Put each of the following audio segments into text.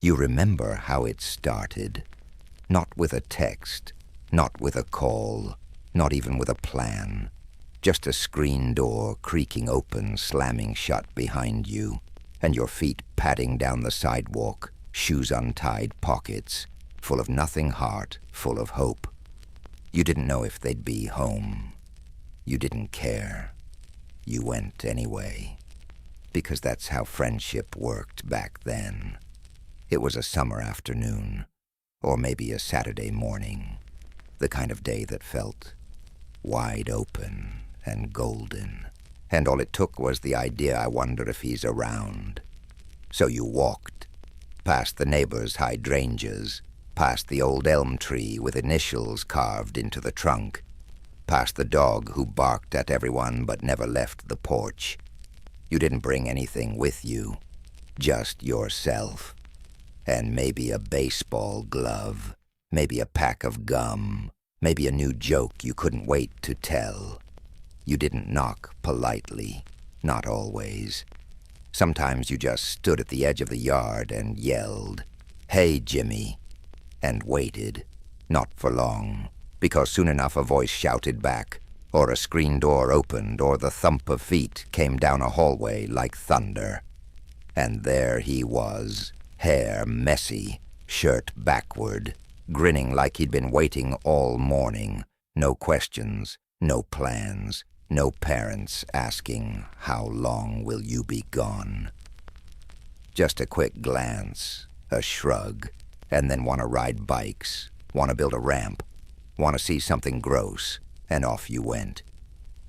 You remember how it started. Not with a text, not with a call, not even with a plan. Just a screen door creaking open, slamming shut behind you, and your feet padding down the sidewalk, shoes untied, pockets, full of nothing heart, full of hope. You didn't know if they'd be home. You didn't care. You went anyway. Because that's how friendship worked back then. It was a summer afternoon, or maybe a Saturday morning, the kind of day that felt wide open and golden, and all it took was the idea, I wonder if he's around. So you walked, past the neighbor's hydrangeas, past the old elm tree with initials carved into the trunk, past the dog who barked at everyone but never left the porch. You didn't bring anything with you, just yourself, and maybe a baseball glove, maybe a pack of gum, maybe a new joke you couldn't wait to tell. You didn't knock politely, not always. Sometimes you just stood at the edge of the yard and yelled, "Hey, Jimmy," and waited, not for long, because soon enough a voice shouted back, or a screen door opened, or the thump of feet came down a hallway like thunder. And there he was, hair messy, shirt backward, grinning like he'd been waiting all morning. No questions, no plans, no parents asking, "How long will you be gone?" Just a quick glance, a shrug, and then want to ride bikes, want to build a ramp, want to see something gross, and off you went.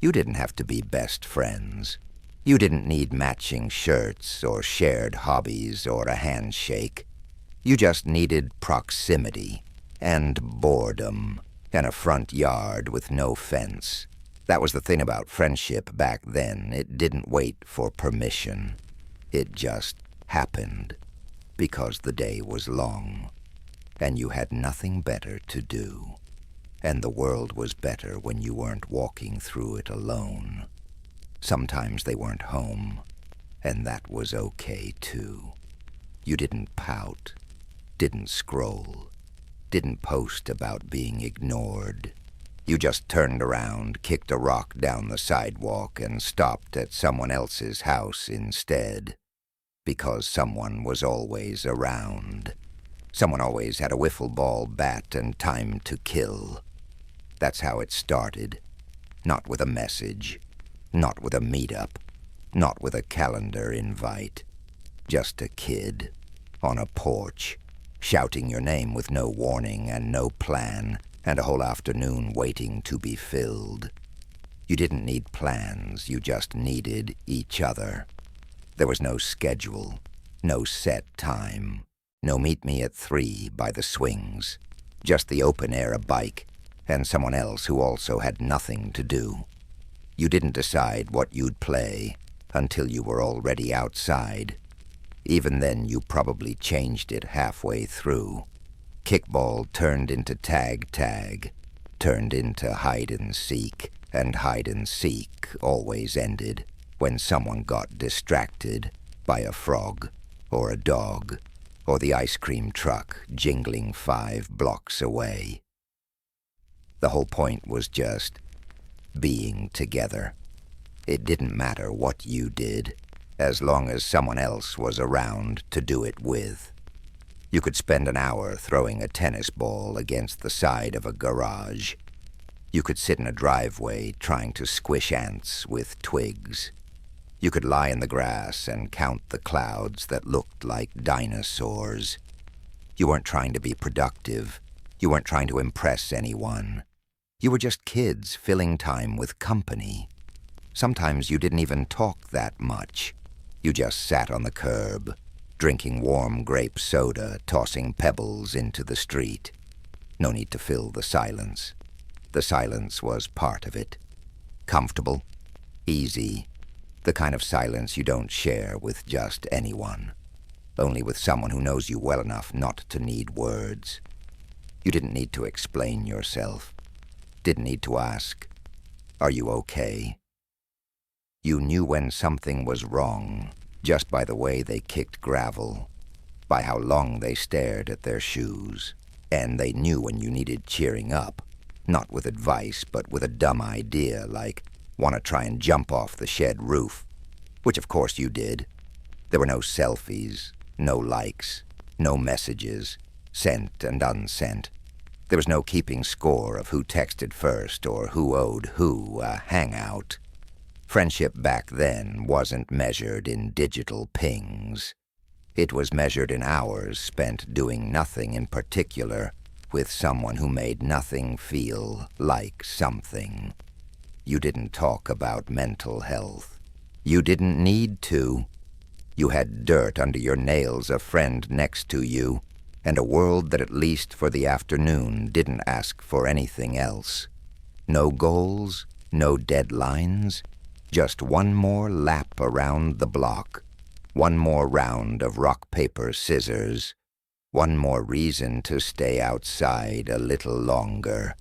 You didn't have to be best friends. You didn't need matching shirts or shared hobbies or a handshake. You just needed proximity and boredom and a front yard with no fence. That was the thing about friendship back then. It didn't wait for permission. It just happened because the day was long and you had nothing better to do. And the world was better when you weren't walking through it alone. Sometimes they weren't home, and that was okay too. You didn't pout, didn't scroll, didn't post about being ignored. You just turned around, kicked a rock down the sidewalk, and stopped at someone else's house instead. Because someone was always around. Someone always had a wiffle ball bat and time to kill. That's how it started. Not with a message, not with a meetup, not with a calendar invite. Just a kid on a porch, shouting your name with no warning and no plan, and a whole afternoon waiting to be filled. You didn't need plans, you just needed each other. There was no schedule, no set time, no meet me at 3 by the swings, just the open air a bike, and someone else who also had nothing to do. You didn't decide what you'd play until you were already outside. Even then, you probably changed it halfway through. Kickball turned into tag, turned into hide-and-seek, and hide-and-seek always ended when someone got distracted by a frog or a dog or the ice cream truck jingling 5 blocks away. The whole point was just being together. It didn't matter what you did, as long as someone else was around to do it with. You could spend an hour throwing a tennis ball against the side of a garage. You could sit in a driveway trying to squish ants with twigs. You could lie in the grass and count the clouds that looked like dinosaurs. You weren't trying to be productive. You weren't trying to impress anyone. You were just kids filling time with company. Sometimes you didn't even talk that much. You just sat on the curb, drinking warm grape soda, tossing pebbles into the street. No need to fill the silence. The silence was part of it. Comfortable, easy, the kind of silence you don't share with just anyone, only with someone who knows you well enough not to need words. You didn't need to explain yourself. Didn't need to ask, "Are you okay?" You knew when something was wrong just by the way they kicked gravel, by how long they stared at their shoes. And they knew when you needed cheering up, not with advice, but with a dumb idea like, want to try and jump off the shed roof, which of course you did. There were no selfies, no likes, no messages, sent and unsent. There was no keeping score of who texted first or who owed who a hangout. Friendship back then wasn't measured in digital pings. It was measured in hours spent doing nothing in particular with someone who made nothing feel like something. You didn't talk about mental health. You didn't need to. You had dirt under your nails, a friend next to you, and a world that at least for the afternoon didn't ask for anything else. No goals, no deadlines, just one more lap around the block, one more round of rock, paper, scissors, one more reason to stay outside a little longer.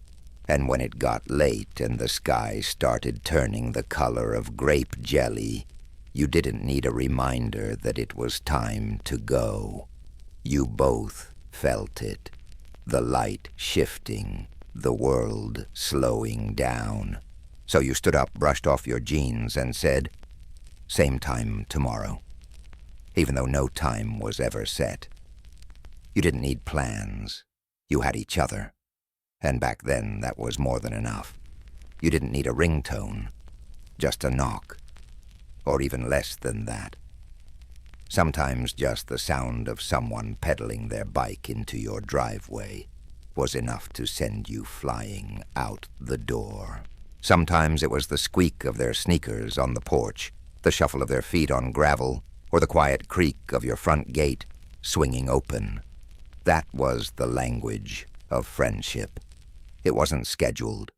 And when it got late and the sky started turning the color of grape jelly, you didn't need a reminder that it was time to go. You both felt it, the light shifting, the world slowing down. So you stood up, brushed off your jeans, and said, "Same time tomorrow," even though no time was ever set. You didn't need plans. You had each other. And back then, that was more than enough. You didn't need a ringtone, just a knock, or even less than that. Sometimes just the sound of someone pedaling their bike into your driveway was enough to send you flying out the door. Sometimes it was the squeak of their sneakers on the porch, the shuffle of their feet on gravel, or the quiet creak of your front gate swinging open. That was the language of friendship. It wasn't scheduled.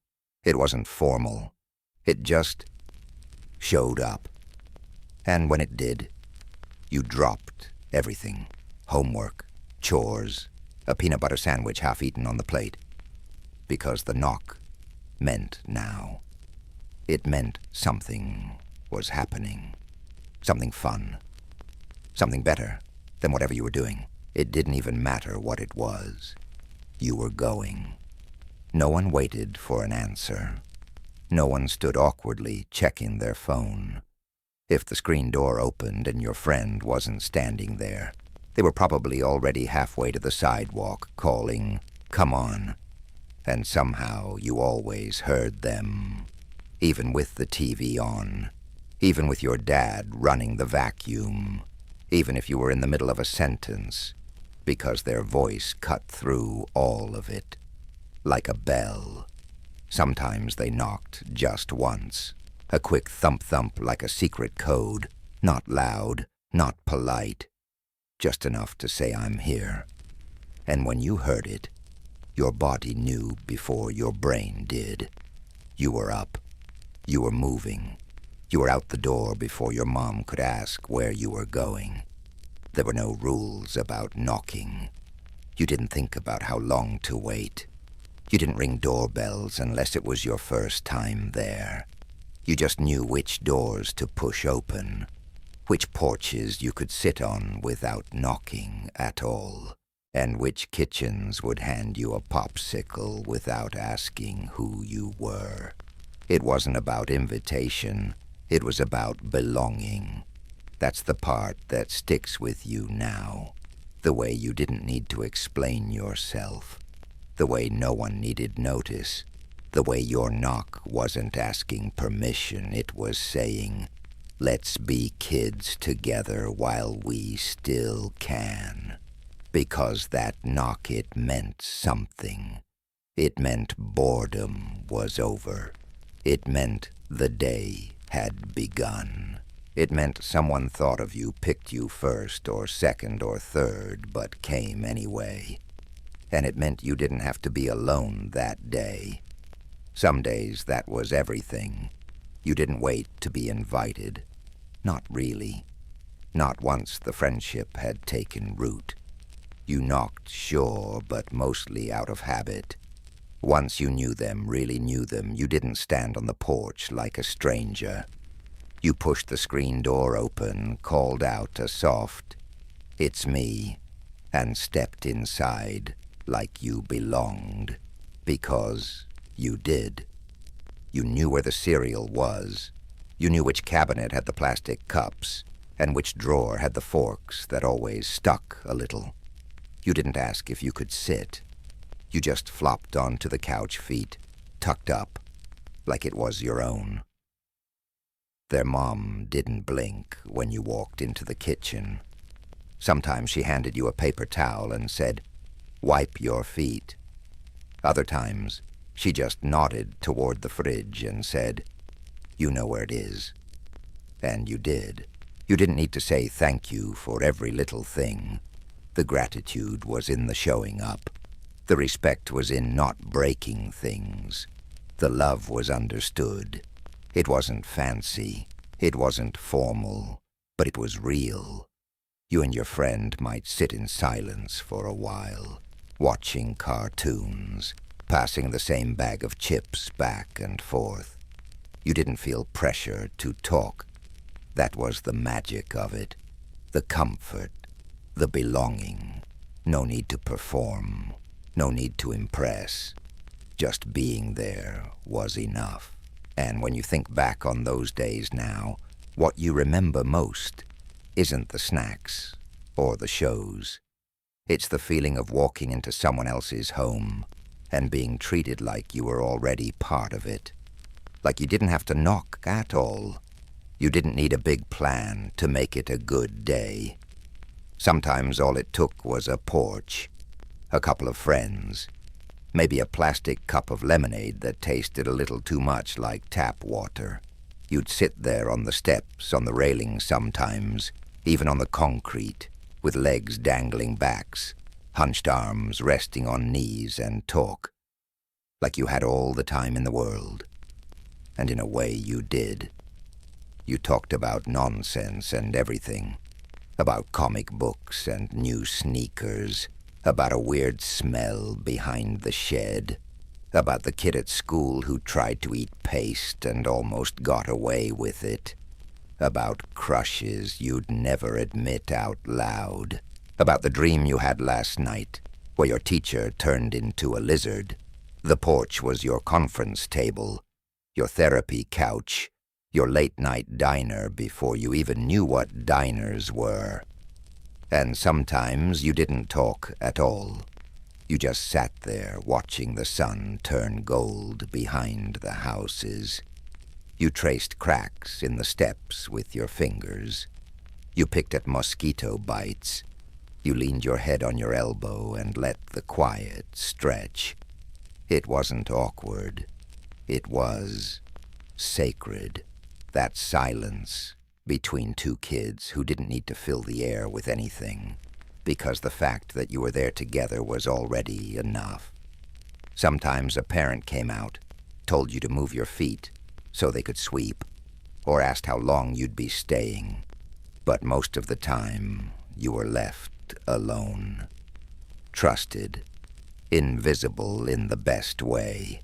It wasn't formal. It just showed up. And when it did, you dropped everything. Homework, chores, a peanut butter sandwich half eaten on the plate. Because the knock meant now. It meant something was happening. Something fun. Something better than whatever you were doing. It didn't even matter what it was. You were going. No one waited for an answer. No one stood awkwardly checking their phone. If the screen door opened and your friend wasn't standing there, they were probably already halfway to the sidewalk calling, "Come on." And somehow you always heard them, even with the TV on, even with your dad running the vacuum, even if you were in the middle of a sentence, because their voice cut through all of it, like a bell. Sometimes they knocked just once, a quick thump-thump like a secret code, not loud, not polite, just enough to say, "I'm here." And when you heard it, your body knew before your brain did. You were up. You were moving. You were out the door before your mom could ask where you were going. There were no rules about knocking. You didn't think about how long to wait. You didn't ring doorbells unless it was your first time there. You just knew which doors to push open, which porches you could sit on without knocking at all, and which kitchens would hand you a popsicle without asking who you were. It wasn't about invitation. It was about belonging. That's the part that sticks with you now. The way you didn't need to explain yourself. The way no one needed notice. The way your knock wasn't asking permission. It was saying, "Let's be kids together while we still can." Because that knock, it meant something. It meant boredom was over. It meant the day had begun. It meant someone thought of you, picked you first or second or third, but came anyway. And it meant you didn't have to be alone that day. Some days that was everything. You didn't wait to be invited. Not really. Not once the friendship had taken root. You knocked, sure, but mostly out of habit. Once you knew them, really knew them, you didn't stand on the porch like a stranger. You pushed the screen door open, called out a soft, "It's me," and stepped inside like you belonged, because you did. You knew where the cereal was. You knew which cabinet had the plastic cups, and which drawer had the forks that always stuck a little. You didn't ask if you could sit. You just flopped onto the couch feet, tucked up, like it was your own. Their mom didn't blink when you walked into the kitchen. Sometimes she handed you a paper towel and said, "Wipe your feet." Other times, she just nodded toward the fridge and said, "You know where it is." And you did. You didn't need to say thank you for every little thing. The gratitude was in the showing up. The respect was in not breaking things. The love was understood. It wasn't fancy. It wasn't formal. But it was real. You and your friend might sit in silence for a while, watching cartoons, passing the same bag of chips back and forth. You didn't feel pressure to talk. That was the magic of it. The comfort, the belonging. No need to perform. No need to impress. Just being there was enough. And when you think back on those days now, what you remember most isn't the snacks or the shows. It's the feeling of walking into someone else's home and being treated like you were already part of it. Like you didn't have to knock at all. You didn't need a big plan to make it a good day. Sometimes all it took was a porch, a couple of friends, maybe a plastic cup of lemonade that tasted a little too much like tap water. You'd sit there on the steps, on the railing sometimes, even on the concrete, with legs dangling backs, hunched arms resting on knees, and talk, like you had all the time in the world. And in a way you did. You talked about nonsense and everything, about comic books and new sneakers, about a weird smell behind the shed, about the kid at school who tried to eat paste and almost got away with it, about crushes you'd never admit out loud, about the dream you had last night where your teacher turned into a lizard. The porch was your conference table, your therapy couch, your late-night diner before you even knew what diners were. And sometimes you didn't talk at all. You just sat there watching the sun turn gold behind the houses. You traced cracks in the steps with your fingers. You picked at mosquito bites. You leaned your head on your elbow and let the quiet stretch. It wasn't awkward. It was sacred. That silence between two kids who didn't need to fill the air with anything, because the fact that you were there together was already enough. Sometimes a parent came out, told you to move your feet so they could sweep, or asked how long you'd be staying. But most of the time, you were left alone. Trusted. Invisible in the best way.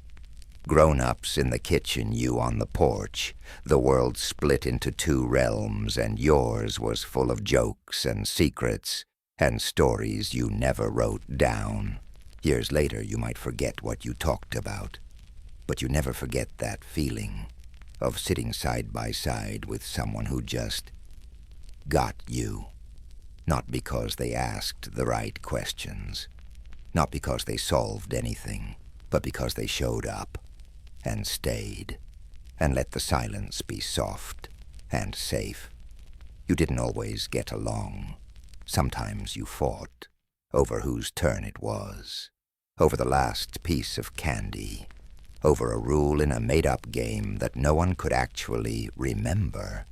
Grown-ups in the kitchen, you on the porch. The world split into two realms, and yours was full of jokes and secrets and stories you never wrote down. Years later, you might forget what you talked about, but you never forget that feeling of sitting side by side with someone who just got you. Not because they asked the right questions, not because they solved anything, but because they showed up and stayed, and let the silence be soft and safe. You didn't always get along. Sometimes you fought over whose turn it was, over the last piece of candy, over a rule in a made-up game that no one could actually remember.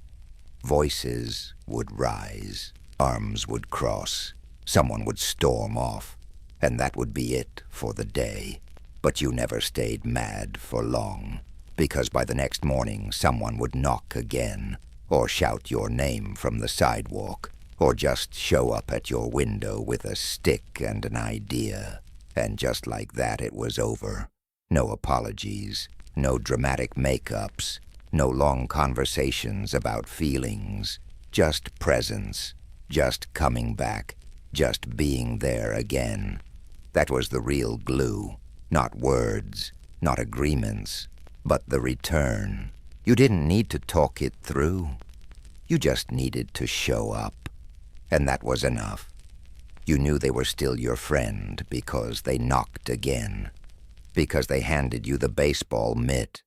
Voices would rise, arms would cross, someone would storm off, and that would be it for the day. But you never stayed mad for long, because by the next morning someone would knock again, or shout your name from the sidewalk, or just show up at your window with a stick and an idea. And just like that it was over. No apologies, no dramatic makeups, no long conversations about feelings, just presence, just coming back, just being there again. That was the real glue. Not words, not agreements, but the return. You didn't need to talk it through. You just needed to show up. And that was enough. You knew they were still your friend because they knocked again, because they handed you the baseball mitt,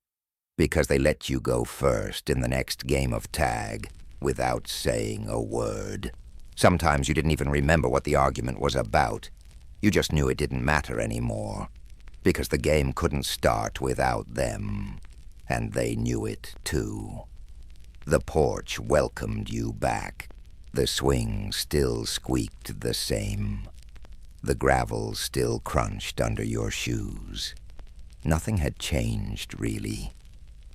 because they let you go first in the next game of tag without saying a word. Sometimes you didn't even remember what the argument was about. You just knew it didn't matter anymore, because the game couldn't start without them, and they knew it too. The porch welcomed you back. The swing still squeaked the same. The gravel still crunched under your shoes. Nothing had changed, really.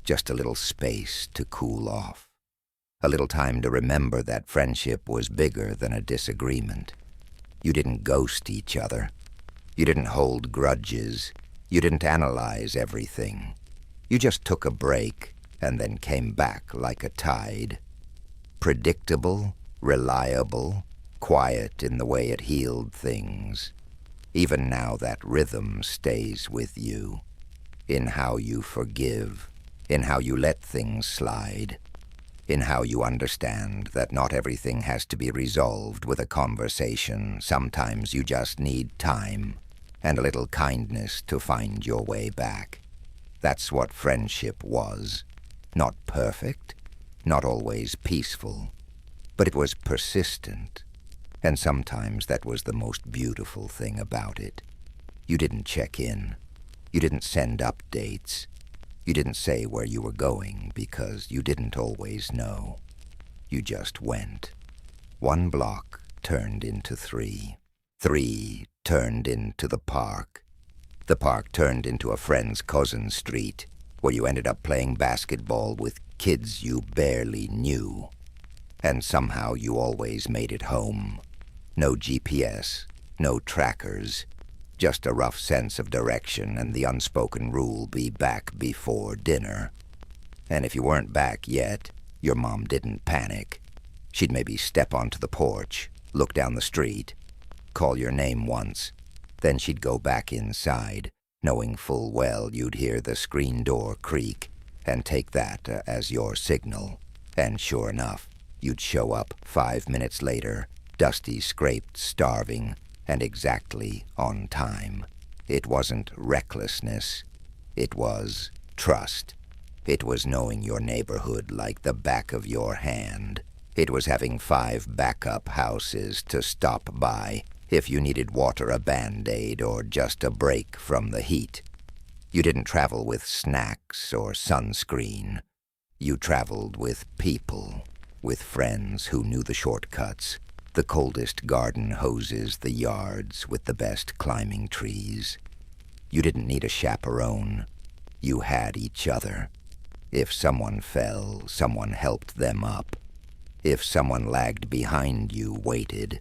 Just a little space to cool off. A little time to remember that friendship was bigger than a disagreement. You didn't ghost each other. You didn't hold grudges. You didn't analyze everything. You just took a break and then came back like a tide. Predictable, reliable, quiet in the way it healed things. Even now that rhythm stays with you, in how you forgive, in how you let things slide, in how you understand that not everything has to be resolved with a conversation. Sometimes you just need time and a little kindness to find your way back. That's what friendship was. Not perfect, not always peaceful, but it was persistent, and sometimes that was the most beautiful thing about it. You didn't check in. You didn't send updates. You didn't say where you were going because you didn't always know. You just went. 1 block turned into 3. 3 turned into the park. The park turned into a friend's cousin street, where you ended up playing basketball with kids you barely knew. And somehow you always made it home. No GPS, no trackers, just a rough sense of direction and the unspoken rule: be back before dinner. And if you weren't back yet, your mom didn't panic. She'd maybe step onto the porch, look down the street, call your name once, then she'd go back inside, knowing full well you'd hear the screen door creak and take that as your signal. And sure enough, you'd show up 5 minutes later, dusty, scraped, starving, and exactly on time. It wasn't recklessness. It was trust. It was knowing your neighborhood like the back of your hand. It was having 5 backup houses to stop by if you needed water, a Band-Aid, or just a break from the heat. You didn't travel with snacks or sunscreen. You traveled with people. With friends who knew the shortcuts, the coldest garden hoses, the yards with the best climbing trees. You didn't need a chaperone. You had each other. If someone fell, someone helped them up. If someone lagged behind, you waited.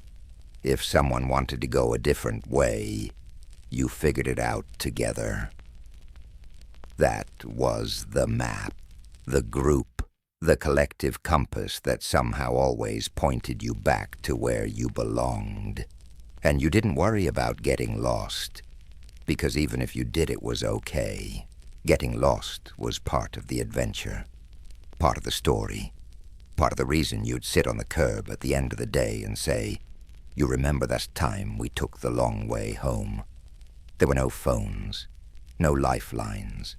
If someone wanted to go a different way, you figured it out together. That was the map, the group, the collective compass that somehow always pointed you back to where you belonged. And you didn't worry about getting lost, because even if you did, it was okay. Getting lost was part of the adventure, part of the story, part of the reason you'd sit on the curb at the end of the day and say, "You remember that time we took the long way home?" There were no phones, no lifelines,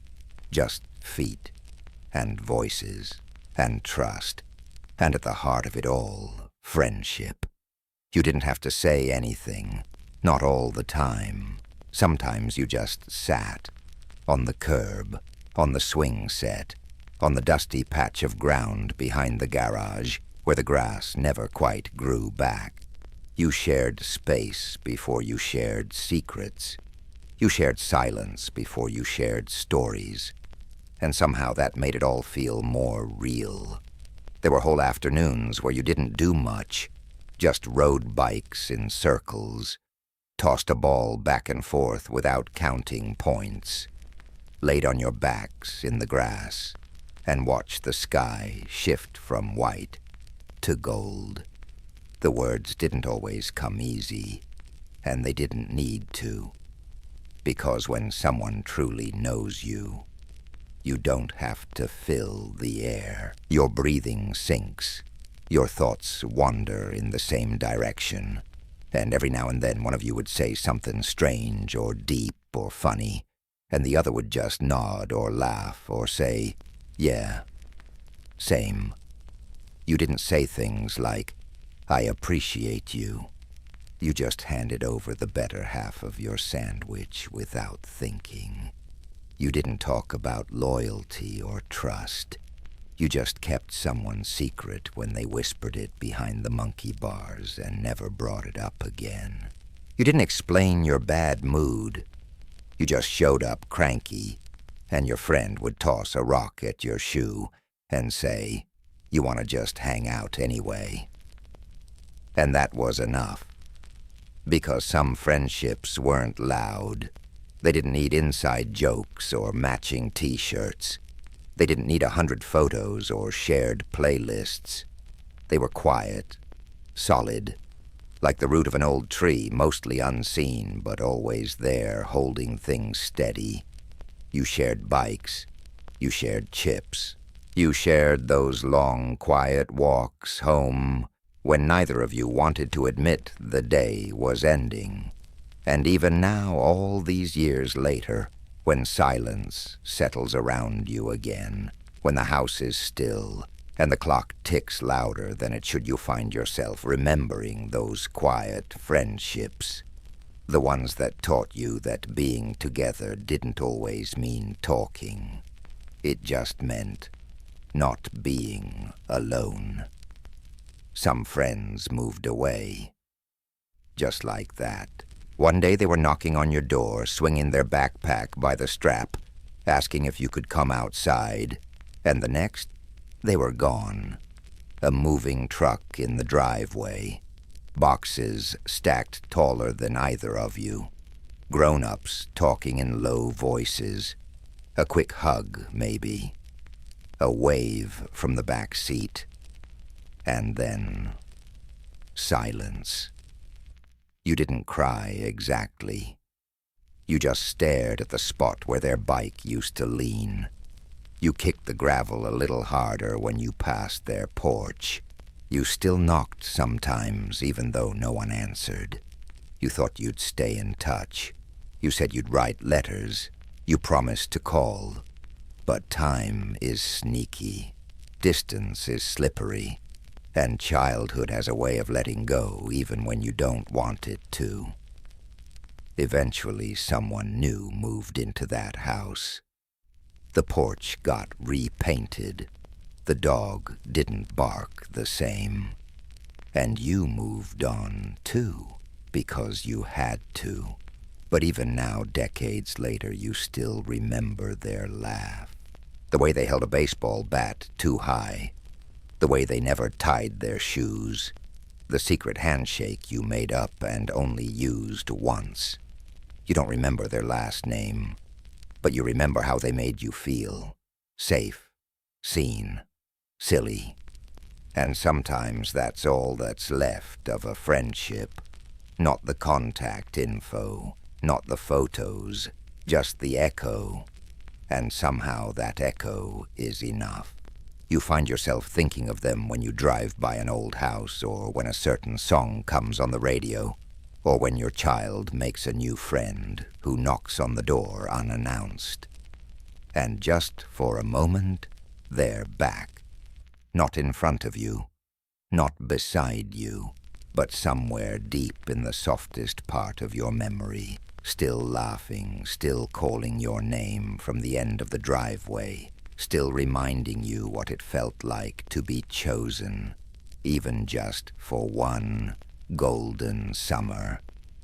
just feet and voices and trust, and at the heart of it all, friendship. You didn't have to say anything, not all the time. Sometimes you just sat, on the curb, on the swing set, on the dusty patch of ground behind the garage, where the grass never quite grew back. You shared space before you shared secrets. You shared silence before you shared stories. And somehow that made it all feel more real. There were whole afternoons where you didn't do much, just rode bikes in circles, tossed a ball back and forth without counting points, laid on your backs in the grass, and watched the sky shift from white to gold. The words didn't always come easy, and they didn't need to, because when someone truly knows you, you don't have to fill the air. Your breathing sinks. Your thoughts wander in the same direction, and every now and then one of you would say something strange or deep or funny, and the other would just nod or laugh or say, "Yeah, same." You didn't say things like, "I appreciate you." You just handed over the better half of your sandwich without thinking. You didn't talk about loyalty or trust. You just kept someone's secret when they whispered it behind the monkey bars and never brought it up again. You didn't explain your bad mood. You just showed up cranky, and your friend would toss a rock at your shoe and say, "You want to just hang out anyway." And that was enough, because some friendships weren't loud. They didn't need inside jokes or matching t-shirts. They didn't need 100 photos or shared playlists. They were quiet, solid, like the root of an old tree, mostly unseen, but always there, holding things steady. You shared bikes. You shared chips. You shared those long, quiet walks home when neither of you wanted to admit the day was ending. And even now, all these years later, when silence settles around you again, when the house is still, and the clock ticks louder than it should, you find yourself remembering those quiet friendships, the ones that taught you that being together didn't always mean talking. It just meant not being alone. Some friends moved away, just like that. One day they were knocking on your door, swinging their backpack by the strap, asking if you could come outside, and the next, they were gone. A moving truck in the driveway, boxes stacked taller than either of you, grown-ups talking in low voices, a quick hug, maybe, a wave from the back seat, and then silence. You didn't cry exactly. You just stared at the spot where their bike used to lean. You kicked the gravel a little harder when you passed their porch. You still knocked sometimes, even though no one answered. You thought you'd stay in touch. You said you'd write letters. You promised to call. But time is sneaky. Distance is slippery. And childhood has a way of letting go even when you don't want it to. Eventually, someone new moved into that house. The porch got repainted. The dog didn't bark the same. And you moved on, too, because you had to. But even now, decades later, you still remember their laugh. The way they held a baseball bat too high. The way they never tied their shoes. The secret handshake you made up and only used once. You don't remember their last name, but you remember how they made you feel. Safe, seen, silly. And sometimes that's all that's left of a friendship. Not the contact info, not the photos, just the echo. And somehow that echo is enough. You find yourself thinking of them when you drive by an old house, or when a certain song comes on the radio, or when your child makes a new friend who knocks on the door unannounced. And just for a moment, they're back. Not in front of you, not beside you, but somewhere deep in the softest part of your memory, still laughing, still calling your name from the end of the driveway, still reminding you what it felt like to be chosen, even just for one golden summer.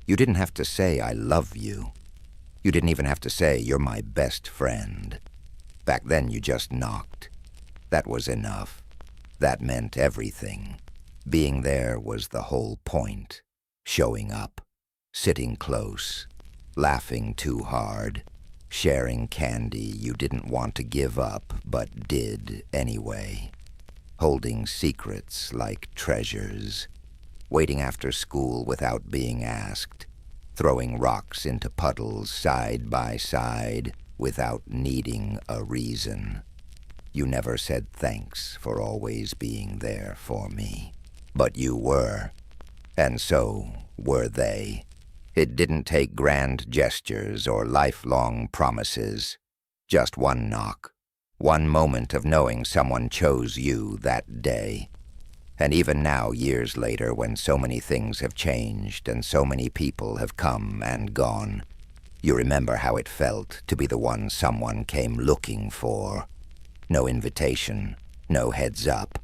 You didn't have to say, "I love you." You didn't even have to say, "You're my best friend." Back then you just knocked. That was enough. That meant everything. Being there was the whole point. Showing up, sitting close, laughing too hard, sharing candy you didn't want to give up but did anyway, holding secrets like treasures. waiting after school without being asked, throwing rocks into puddles side by side without needing a reason. You never said thanks for always being there for me. But you were, and so were they. It didn't take grand gestures or lifelong promises. Just one knock, one moment of knowing someone chose you that day. And even now, years later, when so many things have changed and so many people have come and gone, you remember how it felt to be the one someone came looking for. No invitation, no heads up,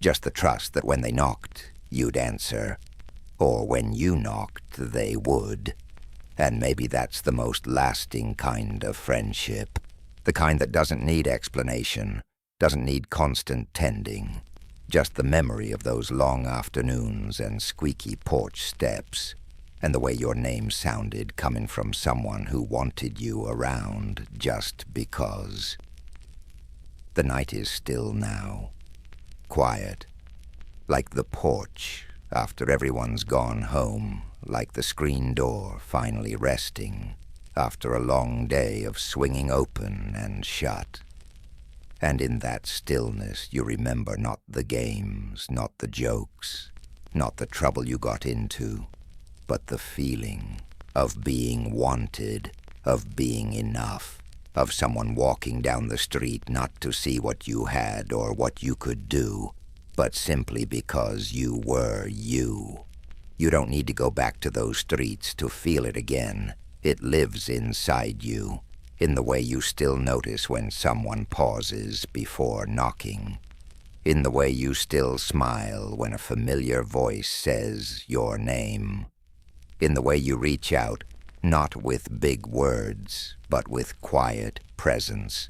just the trust that when they knocked, you'd answer. Or when you knocked, they would. And maybe that's the most lasting kind of friendship. The kind that doesn't need explanation, doesn't need constant tending. Just the memory of those long afternoons and squeaky porch steps, and the way your name sounded coming from someone who wanted you around just because. The night is still now, quiet, like the porch after everyone's gone home, like the screen door finally resting after a long day of swinging open and shut. And in that stillness you remember not the games, not the jokes, not the trouble you got into, but the feeling of being wanted, of being enough, of someone walking down the street not to see what you had or what you could do, but simply because you were you. You don't need to go back to those streets to feel it again. It lives inside you, in the way you still notice when someone pauses before knocking, in the way you still smile when a familiar voice says your name, in the way you reach out, not with big words, but with quiet presence.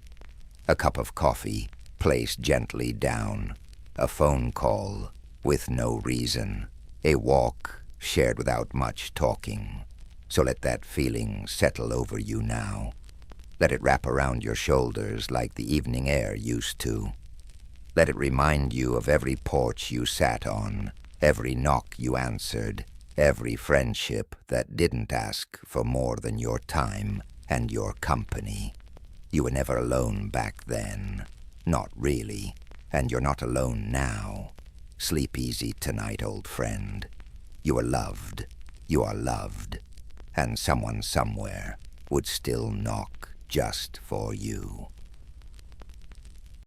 A cup of coffee placed gently down, a phone call with no reason, a walk shared without much talking. So let that feeling settle over you now. Let it wrap around your shoulders like the evening air used to. Let it remind you of every porch you sat on, every knock you answered, every friendship that didn't ask for more than your time and your company. You were never alone back then. Not really. And you're not alone now. Sleep easy tonight, old friend. You are loved. You are loved. And someone somewhere would still knock just for you.